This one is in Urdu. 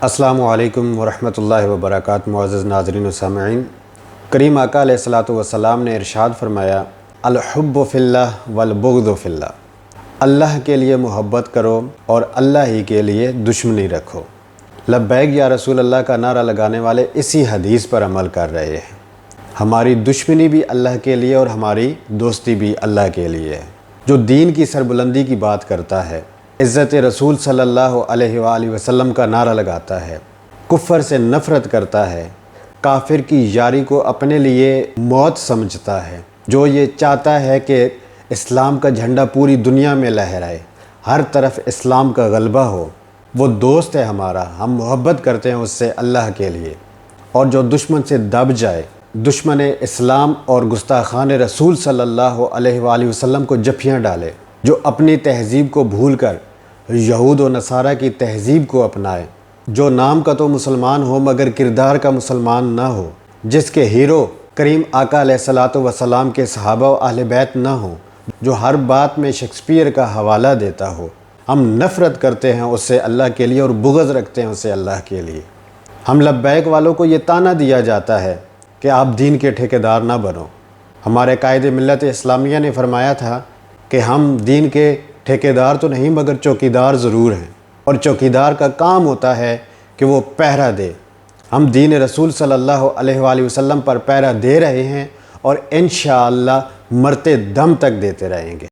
السلام علیکم ورحمۃ اللہ وبرکاتہ۔ معزز ناظرین و سامعین، کریم آقا علیہ الصلاۃ والسلام نے ارشاد فرمایا، الحب فی اللہ والبغض فی اللہ، اللہ کے لیے محبت کرو اور اللہ ہی کے لیے دشمنی رکھو۔ لبیک یا رسول اللہ کا نعرہ لگانے والے اسی حدیث پر عمل کر رہے ہیں۔ ہماری دشمنی بھی اللہ کے لیے اور ہماری دوستی بھی اللہ کے لیے ہے۔ جو دین کی سربلندی کی بات کرتا ہے، عزت رسول صلی اللہ علیہ وآلہ وسلم کا نعرہ لگاتا ہے، کفر سے نفرت کرتا ہے، کافر کی یاری کو اپنے لیے موت سمجھتا ہے، جو یہ چاہتا ہے کہ اسلام کا جھنڈا پوری دنیا میں لہرائے، ہر طرف اسلام کا غلبہ ہو، وہ دوست ہے ہمارا، ہم محبت کرتے ہیں اس سے اللہ کے لیے۔ اور جو دشمن سے دب جائے، دشمن اسلام اور گستاخان رسول صلی اللہ علیہ وآلہ وسلم کو جفیاں ڈالے، جو اپنی تہذیب کو بھول کر یہود و نصارہ کی تہذیب کو اپنائے، جو نام کا تو مسلمان ہو مگر کردار کا مسلمان نہ ہو، جس کے ہیرو کریم آقا علیہ الصلاۃ والسلام کے صحابہ و اہل بیت نہ ہوں، جو ہر بات میں شیکسپیئر کا حوالہ دیتا ہو، ہم نفرت کرتے ہیں اس سے اللہ کے لیے اور بغض رکھتے ہیں اس سے اللہ کے لیے۔ ہم لبیک والوں کو یہ طعنہ دیا جاتا ہے کہ آپ دین کے ٹھیکیدار نہ بنو۔ ہمارے قائد ملت اسلامیہ نے فرمایا تھا کہ ہم دین کے ٹھیکیدار تو نہیں مگر چوکیدار ضرور ہیں، اور چوکیدار کا کام ہوتا ہے کہ وہ پہرہ دے۔ ہم دین رسول صلی اللہ علیہ وآلہ وسلم پر پہرہ دے رہے ہیں اور انشاءاللہ مرتے دم تک دیتے رہیں گے۔